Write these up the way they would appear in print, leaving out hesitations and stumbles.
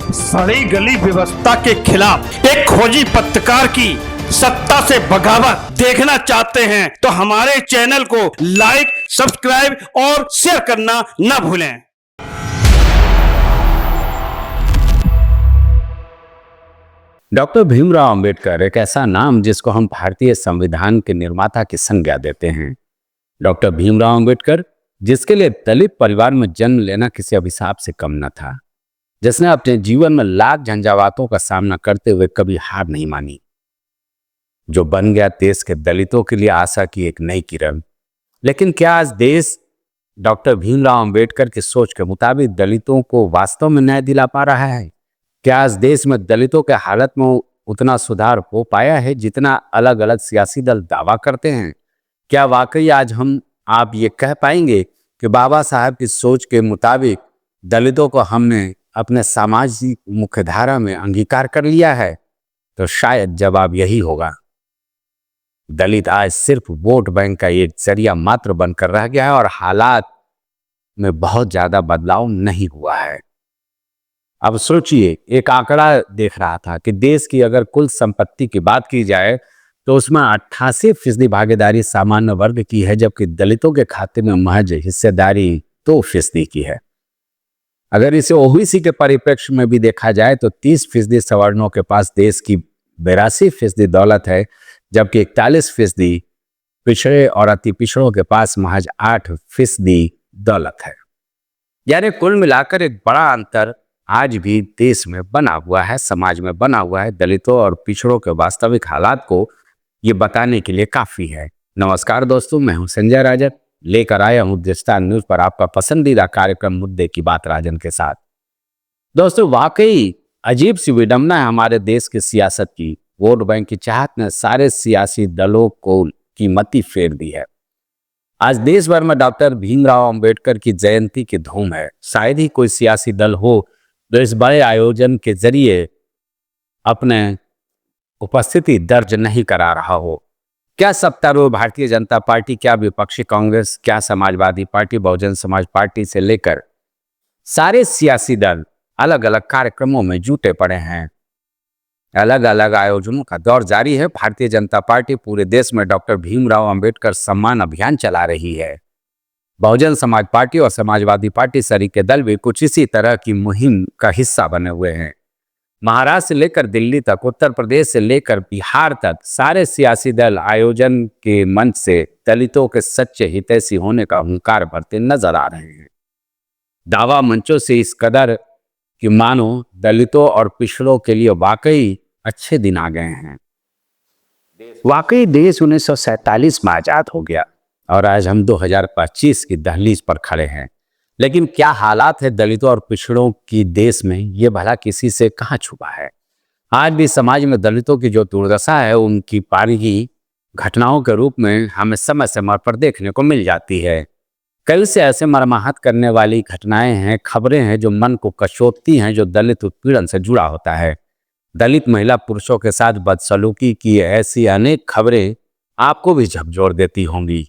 सड़ी गली व्यवस्था के खिलाफ एक खोजी पत्रकार की सत्ता से बगावत देखना चाहते हैं तो हमारे चैनल को लाइक, सब्सक्राइब और शेयर करना न भूलें। डॉक्टर भीमराव अंबेडकर एक ऐसा नाम जिसको हम भारतीय संविधान के निर्माता की संज्ञा देते हैं। डॉक्टर भीमराव अंबेडकर, जिसके लिए दलित परिवार में जन्म लेना किसी अभिशाप से कम न था, जिसने अपने जीवन में लाख झंझावातों का सामना करते हुए कभी हार नहीं मानी, जो बन गया देश के दलितों के लिए आशा की एक नई किरण। लेकिन क्या आज देश डॉक्टर भीमराव अंबेडकर की सोच के मुताबिक दलितों को वास्तव में न्याय दिला पा रहा है? क्या आज देश में दलितों के हालत में उतना सुधार हो पाया है जितना अलग अलग सियासी दल दावा करते हैं? क्या वाकई आज आप ये कह पाएंगे कि बाबा साहब की सोच के मुताबिक दलितों को हमने अपने सामाजिक मुख्यधारा में अंगीकार कर लिया है? तो शायद जवाब यही होगा। दलित आज सिर्फ वोट बैंक का एक जरिया मात्र बनकर रह गया है और हालात में बहुत ज्यादा बदलाव नहीं हुआ है। अब सोचिए, एक आंकड़ा देख रहा था कि देश की अगर कुल संपत्ति की बात की जाए तो उसमें 88% भागीदारी सामान्य वर्ग की है, जबकि दलितों के खाते में महज हिस्सेदारी 2% की है। अगर इसे ओबीसी के परिप्रेक्ष्य में भी देखा जाए तो 30% सवर्णों के पास देश की 82% दौलत है, जबकि 41% पिछड़े और अति पिछड़ों के पास महज 8% दौलत है। यानी कुल मिलाकर एक बड़ा अंतर आज भी देश में बना हुआ है, समाज में बना हुआ है। दलितों और पिछड़ों के वास्तविक हालात को ये बताने के लिए काफी है। नमस्कार दोस्तों, मैं हूं संजय राजन, लेकर आया हूं दृष्टांत न्यूज पर आपका पसंदीदा कार्यक्रम मुद्दे की बात राजन के साथ। दोस्तों, वाकई अजीब सी विडंबना है हमारे देश की सियासत की। वोट बैंक की चाहत ने सारे सियासी दलों को कीमती फेर दी है। आज देश भर में डॉक्टर भीमराव अंबेडकर की जयंती की धूम है। शायद ही कोई सियासी दल हो जो इस बड़े आयोजन के जरिए अपने उपस्थिति दर्ज नहीं करा रहा हो। क्या सत्तारूढ़ भारतीय जनता पार्टी, क्या विपक्षी कांग्रेस, क्या समाजवादी पार्टी, बहुजन समाज पार्टी से लेकर सारे सियासी दल अलग अलग कार्यक्रमों में जुटे पड़े हैं। अलग अलग आयोजनों का दौर जारी है। भारतीय जनता पार्टी पूरे देश में डॉक्टर भीमराव अंबेडकर सम्मान अभियान चला रही है। बहुजन समाज पार्टी और समाजवादी पार्टी सरीके दल भी कुछ इसी तरह की मुहिम का हिस्सा बने हुए हैं। महाराष्ट्र से लेकर दिल्ली तक, उत्तर प्रदेश से लेकर बिहार तक सारे सियासी दल आयोजन के मंच से दलितों के सच्चे हितैषी होने का हुंकार भरते नजर आ रहे हैं। दावा मंचों से इस कदर कि मानो दलितों और पिछड़ों के लिए वाकई अच्छे दिन आ गए हैं। वाकई देश 1947 में आजाद हो गया और आज हम 2025 की दहलीज पर खड़े हैं। लेकिन क्या हालात है दलितों और पिछड़ों की देश में, ये भला किसी से कहाँ छुपा है। आज भी समाज में दलितों की जो दुर्दशा है उनकी पारिगी घटनाओं के रूप में हमें समय समय पर देखने को मिल जाती है। कई से ऐसे मर्माहत करने वाली घटनाएं हैं, खबरें हैं जो मन को कचोटती हैं, जो दलित उत्पीड़न से जुड़ा होता है। दलित महिला पुरुषों के साथ बदसलूकी की ऐसी अनेक खबरें आपको भी झकझोर देती होंगी।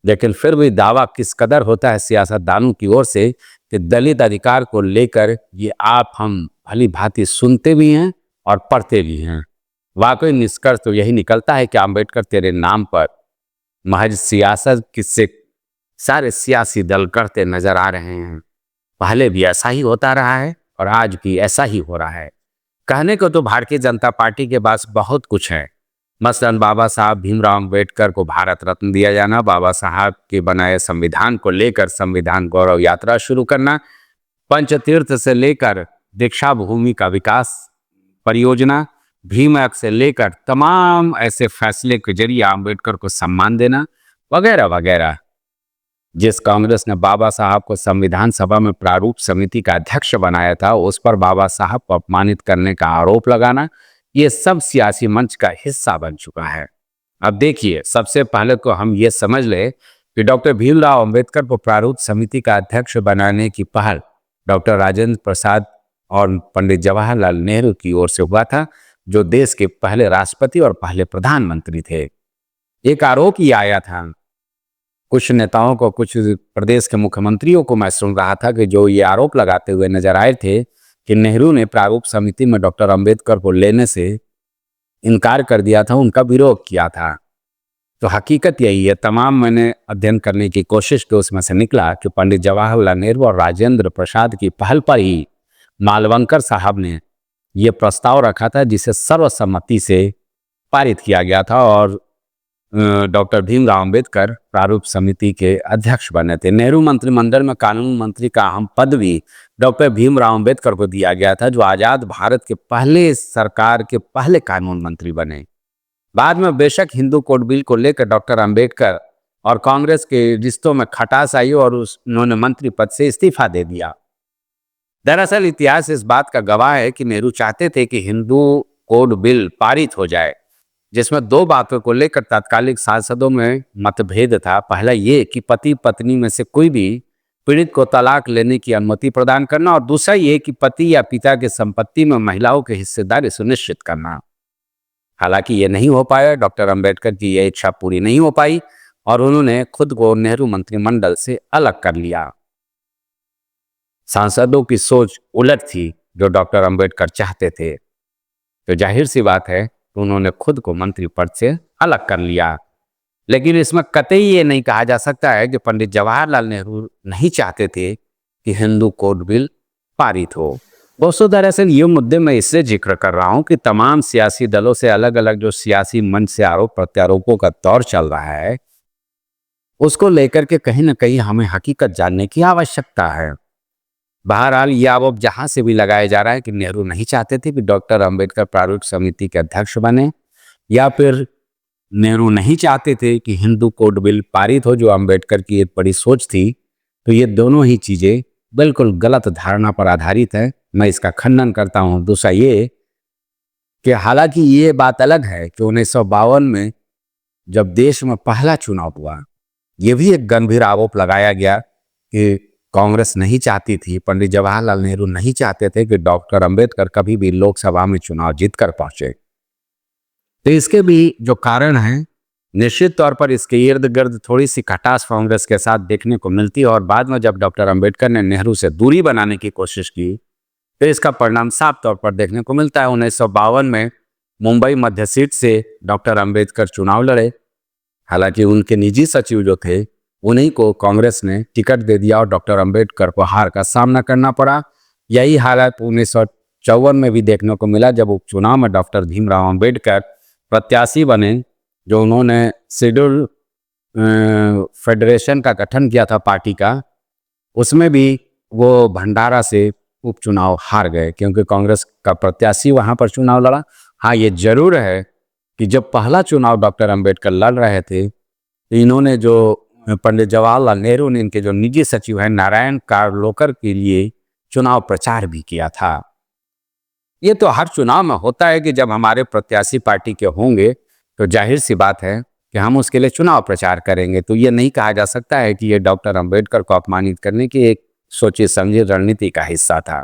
लेकिन फिर भी दावा किस कदर होता है सियासतदानों की ओर से कि दलित अधिकार को लेकर ये आप हम भली भांति सुनते भी हैं और पढ़ते भी हैं। वाकई निष्कर्ष तो यही निकलता है कि अंबेडकर तेरे नाम पर महज सियासत किससे सारे सियासी दल करते नजर आ रहे हैं। पहले भी ऐसा ही होता रहा है और आज भी ऐसा ही हो रहा है। कहने को तो भारतीय जनता पार्टी के पास बहुत कुछ है, मसलन बाबा साहब भीमराव अंबेडकर को भारत रत्न दिया जाना, बाबा साहब के बनाए संविधान को लेकर संविधान गौरव यात्रा शुरू करना, पंचतीर्थ से लेकर दीक्षा भूमि का विकास परियोजना, भीम ऐप से लेकर तमाम ऐसे फैसले के जरिए अंबेडकर को सम्मान देना वगैरह वगैरह। जिस कांग्रेस ने बाबा साहब को संविधान सभा में प्रारूप समिति का अध्यक्ष बनाया था, उस पर बाबा साहब को अपमानित करने का आरोप लगाना, ये सब सियासी मंच का हिस्सा बन चुका है। अब देखिए, सबसे पहले तो हम ये समझ ले कि डॉक्टर भीमराव अंबेडकर को प्रारूप समिति का अध्यक्ष बनाने की पहल डॉक्टर राजेंद्र प्रसाद और पंडित जवाहरलाल नेहरू की ओर से हुआ था, जो देश के पहले राष्ट्रपति और पहले प्रधानमंत्री थे। एक आरोप ये आया था, कुछ नेताओं को, कुछ प्रदेश के मुख्यमंत्रियों को मैं सुन रहा था कि जो ये आरोप लगाते हुए नजर आए थे कि नेहरू ने प्रारूप समिति में डॉक्टर अंबेडकर को लेने से इनकार कर दिया था, उनका विरोध किया था। तो हकीकत यही है, तमाम मैंने अध्ययन करने की कोशिश की, उसमें से निकला कि पंडित जवाहरलाल नेहरू और राजेंद्र प्रसाद की पहल पर ही मालवंकर साहब ने ये प्रस्ताव रखा था, जिसे सर्वसम्मति से पारित किया गया था और डॉक्टर भीमराव अंबेडकर प्रारूप समिति के अध्यक्ष बने थे। नेहरू मंत्रिमंडल में कानून मंत्री का अहम पद भी डॉक्टर भीमराव अंबेडकर को दिया गया था, जो आजाद भारत के पहले सरकार के पहले कानून मंत्री बने। बाद में बेशक हिंदू कोड बिल को लेकर डॉक्टर अंबेडकर और कांग्रेस के रिश्तों में खटास आई और उन्होंने मंत्री पद से इस्तीफा दे दिया। दरअसल इतिहास इस बात का गवाह है कि नेहरू चाहते थे कि हिंदू कोड बिल पारित हो जाए, जिसमें दो बातों को लेकर तत्कालिक सांसदों में मतभेद था। पहला ये कि पति पत्नी में से कोई भी पीड़ित को तलाक लेने की अनुमति प्रदान करना, और दूसरा ये कि पति या पिता की संपत्ति में महिलाओं की हिस्सेदारी सुनिश्चित करना। हालांकि ये नहीं हो पाया, डॉक्टर अंबेडकर की यह इच्छा पूरी नहीं हो पाई और उन्होंने खुद को नेहरू मंत्रिमंडल से अलग कर लिया। सांसदों की सोच उलट थी जो डॉक्टर अंबेडकर चाहते थे, तो जाहिर सी बात है तो उन्होंने खुद को मंत्री पद से अलग कर लिया। लेकिन इसमें कतई ये नहीं कहा जा सकता है कि पंडित जवाहरलाल नेहरू नहीं चाहते थे कि हिंदू कोड बिल पारित हो। दोस्तों, दरअसल ये मुद्दे मैं इससे जिक्र कर रहा हूं कि तमाम सियासी दलों से अलग अलग जो सियासी मंच से आरोप प्रत्यारोपों का दौर चल रहा है, उसको लेकर के कहीं ना कहीं हमें हकीकत जानने की आवश्यकता है। बहरहाल ये आरोप जहां से भी लगाया जा रहा है कि नेहरू नहीं चाहते थे कि डॉक्टर अंबेडकर प्रारूप समिति के अध्यक्ष बने, या फिर नेहरू नहीं चाहते थे कि हिंदू कोड बिल पारित हो, जो अंबेडकर की एक बड़ी सोच थी, तो ये दोनों ही चीजें बिल्कुल गलत धारणा पर आधारित है। मैं इसका खंडन करता हूं। दूसरा ये कि हालांकि ये बात अलग है कि 1952 में जब देश में पहला चुनाव हुआ, ये भी एक गंभीर आरोप लगाया गया कि कांग्रेस नहीं चाहती थी, पंडित जवाहरलाल नेहरू नहीं चाहते थे कि डॉक्टर अंबेडकर कभी भी लोकसभा में चुनाव जीतकर पहुंचे। तो इसके भी जो कारण हैं, निश्चित तौर पर इसके इर्द गिर्द थोड़ी सी खटास कांग्रेस के साथ देखने को मिलती है, और बाद में जब डॉक्टर अंबेडकर ने नेहरू से दूरी बनाने की कोशिश की तो इसका परिणाम साफ तौर पर देखने को मिलता है। 1952 में मुंबई मध्य सीट से डॉक्टर अंबेडकर चुनाव लड़े। हालांकि उनके निजी सचिव जो थे, उन्हीं को कांग्रेस ने टिकट दे दिया और डॉक्टर अंबेडकर को हार का सामना करना पड़ा। यही हालत 1954 में भी देखने को मिला, जब उपचुनाव में डॉक्टर भीमराव अंबेडकर प्रत्याशी बने, जो उन्होंने शेड्यूल फेडरेशन का गठन किया था पार्टी का, उसमें भी वो भंडारा से उपचुनाव हार गए क्योंकि कांग्रेस का प्रत्याशी वहां पर चुनाव लड़ा। हाँ, ये जरूर है कि जब पहला चुनाव डॉक्टर अंबेडकर लड़ रहे थे, तो इन्होंने जो पंडित जवाहरलाल नेहरू ने इनके जो निजी सचिव हैं नारायण कार्लोकर के लिए चुनाव प्रचार भी किया था। ये तो हर चुनाव में होता है कि जब हमारे प्रत्याशी पार्टी के होंगे तो जाहिर सी बात है कि हम उसके लिए चुनाव प्रचार करेंगे। तो ये नहीं कहा जा सकता है कि ये डॉक्टर अंबेडकर को अपमानित करने की एक सोची समझी रणनीति का हिस्सा था।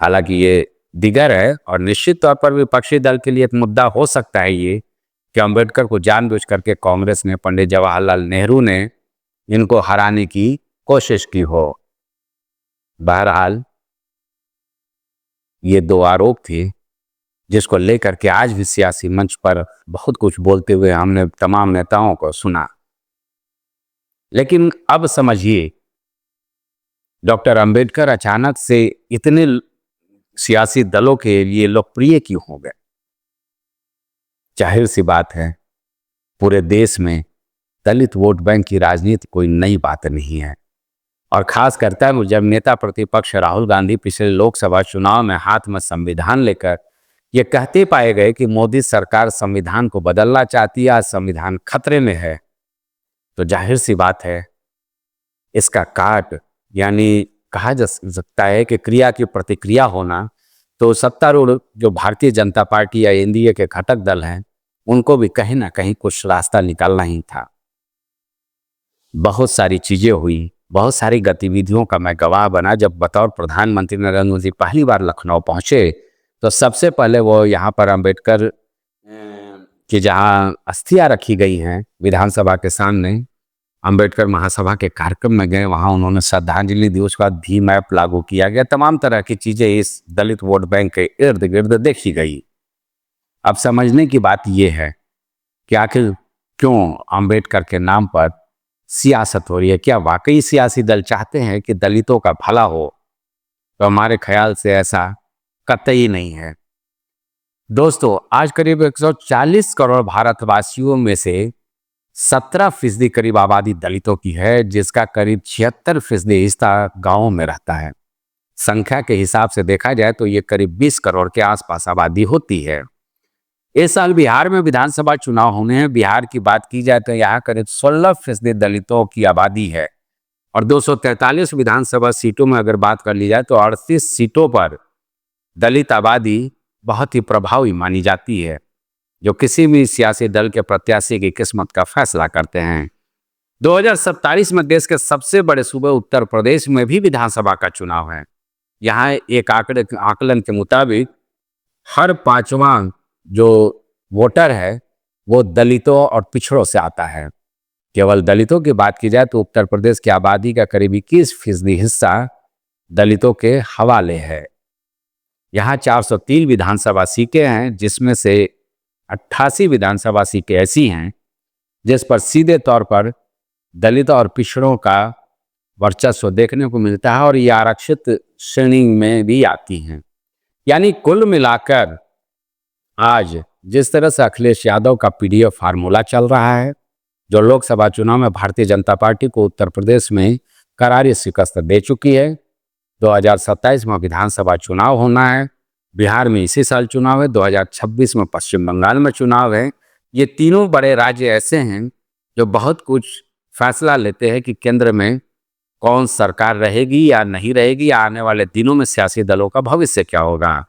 हालांकि ये दिगर है और निश्चित तौर पर विपक्षी दल के लिए एक मुद्दा हो सकता है ये कि अंबेडकर को जानबूझ करके कांग्रेस ने, पंडित जवाहरलाल नेहरू ने इनको हराने की कोशिश की हो। बहरहाल ये दो आरोप थे जिसको लेकर के आज भी सियासी मंच पर बहुत कुछ बोलते हुए हमने तमाम नेताओं को सुना। लेकिन अब समझिए, डॉक्टर अंबेडकर अचानक से इतने सियासी दलों के लिए लोकप्रिय क्यों हो गए? जाहिर सी बात है, पूरे देश में दलित वोट बैंक की राजनीति कोई नई बात नहीं है, और खास करता है जब नेता प्रतिपक्ष राहुल गांधी पिछले लोकसभा चुनाव में हाथ में संविधान लेकर ये कहते पाए गए कि मोदी सरकार संविधान को बदलना चाहती है, आज संविधान खतरे में है, तो जाहिर सी बात है इसका काट, यानी कहा जा सकता है कि क्रिया की प्रतिक्रिया होना, तो सत्तारूढ़ जो भारतीय जनता पार्टी या एनडीए के घटक दल हैं, उनको भी कहीं ना कहीं कुछ रास्ता निकालना ही था। बहुत सारी चीजें हुई, बहुत सारी गतिविधियों का मैं गवाह बना। जब बतौर प्रधानमंत्री नरेंद्र मोदी पहली बार लखनऊ पहुंचे, तो सबसे पहले वो यहाँ पर अंबेडकर की जहाँ अस्थियां रखी गई हैं विधानसभा के सामने, अंबेडकर महासभा के कार्यक्रम में गए, वहां उन्होंने श्रद्धांजलि दी। उसके बाद भीम ऐप लागू किया गया। तमाम तरह की चीजें इस दलित वोट बैंक के इर्द गिर्द देखी गई। अब समझने की बात यह है कि आखिर क्यों अंबेडकर के नाम पर सियासत हो रही है। क्या वाकई सियासी दल चाहते हैं कि दलितों का भला हो? तो हमारे ख्याल से ऐसा कतई नहीं है। दोस्तों, आज करीब 140 करोड़ भारतवासियों में से 17% करीब आबादी दलितों की है, जिसका करीब 76% हिस्सा गांवों में रहता है। संख्या के हिसाब से देखा जाए तो ये करीब 20 करोड़ के आसपास आबादी होती है। इस साल बिहार में विधानसभा चुनाव होने हैं। बिहार की बात की जाए तो यहाँ करीब 16% दलितों की आबादी है और 243 विधानसभा सीटों में अगर बात कर ली जाए तो 38 सीटों पर दलित आबादी बहुत ही प्रभावी मानी जाती है, जो किसी भी सियासी दल के प्रत्याशी की किस्मत का फैसला करते हैं। 2027 में देश के सबसे बड़े सूबे उत्तर प्रदेश में भी विधानसभा का चुनाव है। यहाँ एक आकलन के मुताबिक हर पांचवा जो वोटर है वो दलितों और पिछड़ों से आता है। केवल दलितों की बात की जाए तो उत्तर प्रदेश की आबादी का करीब 21% हिस्सा दलितों के हवाले है। यहाँ 403 विधानसभा सीटें हैं, जिसमें से 88 विधानसभा सीटें ऐसी हैं जिस पर सीधे तौर पर दलित और पिछड़ों का वर्चस्व देखने को मिलता है और ये आरक्षित श्रेणी में भी आती हैं। यानी कुल मिलाकर आज जिस तरह से अखिलेश यादव का पीडीएफ फार्मूला चल रहा है, जो लोकसभा चुनाव में भारतीय जनता पार्टी को उत्तर प्रदेश में करारी शिकस्त दे चुकी है। 2027 में विधानसभा चुनाव होना है। बिहार में इसी साल चुनाव है। 2026 में पश्चिम बंगाल में चुनाव है। ये तीनों बड़े राज्य ऐसे हैं जो बहुत कुछ फैसला लेते हैं कि केंद्र में कौन सरकार रहेगी या नहीं रहेगी, या आने वाले दिनों में सियासी दलों का भविष्य क्या होगा।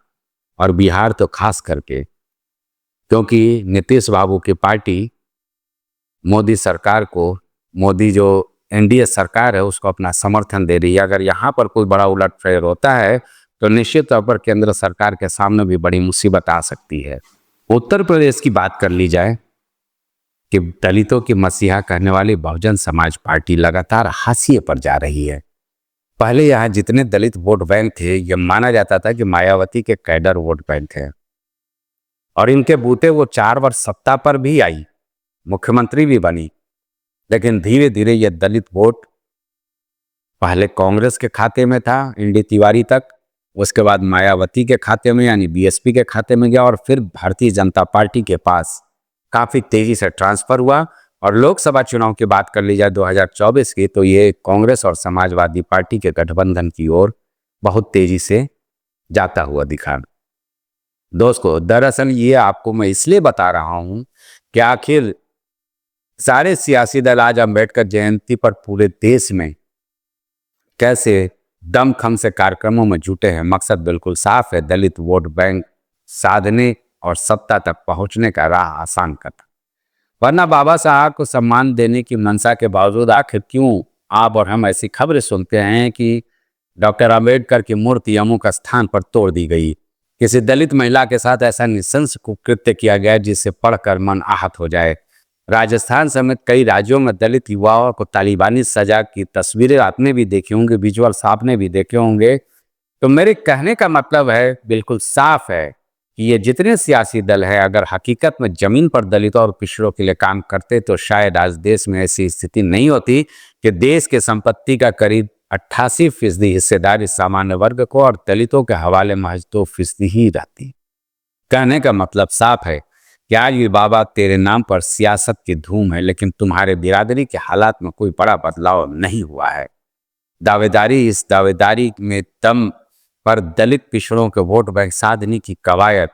और बिहार तो खास करके, क्योंकि नीतीश बाबू की पार्टी मोदी सरकार को, मोदी जो एनडीए सरकार है उसको अपना समर्थन दे रही है। अगर यहाँ पर कोई बड़ा उलटफेर होता है तो निश्चित तौर पर केंद्र सरकार के सामने भी बड़ी मुसीबत आ सकती है। उत्तर प्रदेश की बात कर ली जाए कि दलितों की मसीहा कहने वाली बहुजन समाज पार्टी लगातार हाशिए पर जा रही है। पहले यहाँ जितने दलित वोट बैंक थे, यह माना जाता था कि मायावती के कैडर वोट बैंक है और इनके बूते वो 4 वर्ष सत्ता पर भी आई, मुख्यमंत्री भी बनी। लेकिन धीरे धीरे ये दलित वोट पहले कांग्रेस के खाते में था एनडी तिवारी तक, उसके बाद मायावती के खाते में यानी बीएसपी के खाते में गया और फिर भारतीय जनता पार्टी के पास काफी तेजी से ट्रांसफर हुआ। और लोकसभा चुनाव की बात कर ली जाए 2024 की, तो ये कांग्रेस और समाजवादी पार्टी के गठबंधन की ओर बहुत तेजी से जाता हुआ दिखा। दोस्तों, दरअसल ये आपको मैं इसलिए बता रहा हूं कि आखिर सारे सियासी दल आज अंबेडकर जयंती पर पूरे देश में कैसे दमखम से कार्यक्रमों में जुटे हैं। मकसद बिल्कुल साफ है, दलित वोट बैंक साधने और सत्ता तक पहुंचने का राह आसान करना। वरना बाबा साहब को सम्मान देने की मंशा के बावजूद आखिर क्यों आप और हम ऐसी खबरें सुनते हैं कि डॉक्टर अंबेडकर की मूर्ति अमुक स्थान पर तोड़ दी गई, किसी दलित महिला के साथ ऐसा निशंस कुकृत्य किया गया जिससे पढ़कर मन आहत हो जाए। राजस्थान समेत कई राज्यों में दलित युवाओं को तालिबानी सजा की तस्वीरें आपने भी देखी होंगी, विजुअल्स आपने भी देखे होंगे। तो मेरे कहने का मतलब है, बिल्कुल साफ है कि ये जितने सियासी दल हैं, अगर हकीकत में जमीन पर दलितों और पिछड़ों के लिए काम करते तो शायद आज देश में ऐसी स्थिति नहीं होती कि देश के संपत्ति का करीब 88% हिस्सेदारी सामान्य वर्ग को और दलितों के हवाले महज 2% ही रहती। कहने का मतलब साफ है कि आज ये बाबा तेरे नाम पर सियासत की धूम है, लेकिन तुम्हारे बिरादरी के हालात में कोई बड़ा बदलाव नहीं हुआ है। इस दावेदारी में दम पर दलित पिछड़ों के वोट बैंक साधने की कवायद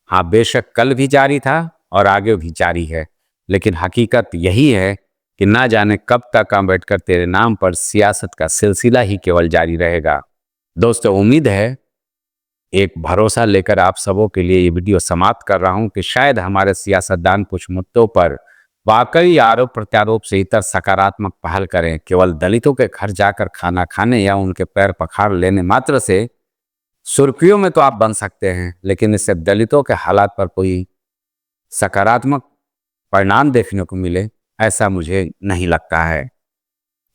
हाँ बेशक कल भी जारी था और आगे भी जारी है, लेकिन हकीकत यही है कि ना जाने कब तक अंबेडकर तेरे नाम पर सियासत का सिलसिला ही केवल जारी रहेगा। दोस्तों, उम्मीद है, एक भरोसा लेकर आप सबों के लिए ये वीडियो समाप्त कर रहा हूं कि शायद हमारे सियासतदान कुछ मुद्दों पर वाकई आरोप प्रत्यारोप से इतर सकारात्मक पहल करें। केवल दलितों के घर जाकर खाना खाने या उनके पैर पखार लेने मात्र से सुर्खियों में तो आप बन सकते हैं, लेकिन इससे दलितों के हालात पर कोई सकारात्मक परिणाम देखने को मिले, ऐसा मुझे नहीं लगता है।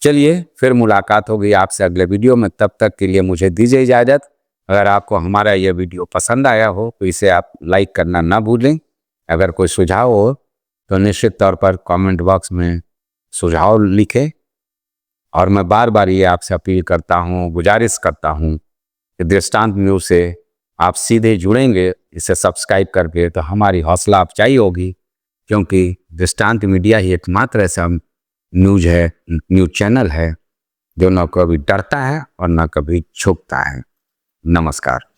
चलिए फिर मुलाकात होगी आपसे अगले वीडियो में, तब तक के लिए मुझे दीजिए इजाज़त। अगर आपको हमारा यह वीडियो पसंद आया हो तो इसे आप लाइक करना ना भूलें। अगर कोई सुझाव हो तो निश्चित तौर पर कमेंट बॉक्स में सुझाव लिखें। और मैं बार बार ये आपसे अपील करता हूँ, गुजारिश करता हूँ कि दृष्टांत न्यूज़ से आप सीधे जुड़ेंगे इसे सब्सक्राइब करके, तो हमारी हौसला अफजाई होगी, क्योंकि दृष्टांत मीडिया ही एकमात्र ऐसा न्यूज़ चैनल है जो न कभी डरता है और न कभी झुकता है। नमस्कार।